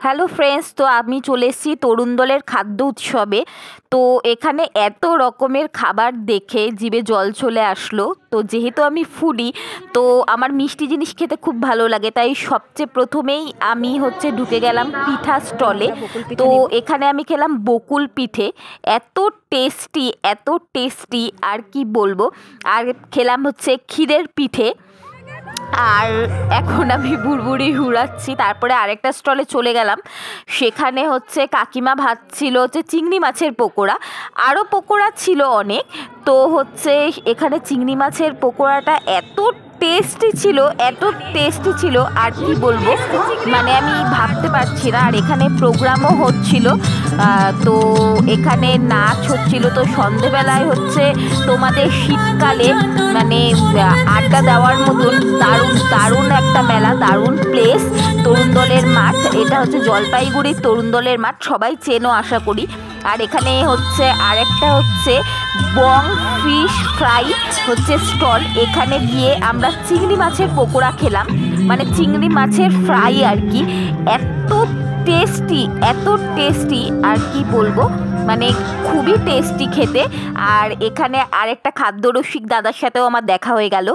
Hello friends, তো আমি চলে এসেছি তরুণ দলের খাদ্য উৎসবে। তো এখানে এত রকমের খাবার দেখে জিভে জল চলে আসলো। তো যেহেতু আমি ফুডি, তো আমার মিষ্টি জিনিস খেতে খুব ভালো লাগে, তাই সবচেয়ে প্রথমেই আমি ঢুকে গেলাম পিঠা স্টলে। তো এখানে আমি খেলাম বকুল পিঠে। এত টেস্টি, এত টেস্টি আর কি বলবো। আর খেলাম ক্ষীরের পিঠে। আর এখন আমি বুড়বুড়ি হুড়াচ্ছি। তারপরে আরেকটা স্টলে চলে গেলাম, সেখানে কাকিমা ভাজছিল চিংড়ি মাছের পকোড়া। আরও পকোড়া ছিল অনেক। তো এখানে চিংড়ি মাছের পকোড়াটা এত টেস্টি ছিল, এত টেস্টি ছিল আর কি বলবো, মানে আমি ভাবতে পারছি না। আর এখানে প্রোগ্রামও হচ্ছিল, তো এখানে নাচ হচ্ছিল। তো সন্ধেবেলায় তোমাদের শীতকালে মানে আড্ডা দেওয়ার মতন দারুণ দারুণ একটা মেলা, দারুণ প্লেস তরুণ দলের মাঠ। এটা জলপাইগুড়ির তরুণ দলের মাঠ, সবাই চেনো আশা করি। আর এখানে আরেকটা বং ফিশ ফ্রাই স্টল। এখানে গিয়ে আমরা চিংড়ি মাছের পকোড়া খেলাম, মানে চিংড়ি মাছের ফ্রাই আর কি। এত টেস্টি, এত টেস্টি আর কি বলবো, মানে খুবই টেস্টি খেতে। আর এখানে আরেকটা খাদ্যরসিক দাদার সাথেও আমার দেখা হয়ে গেল।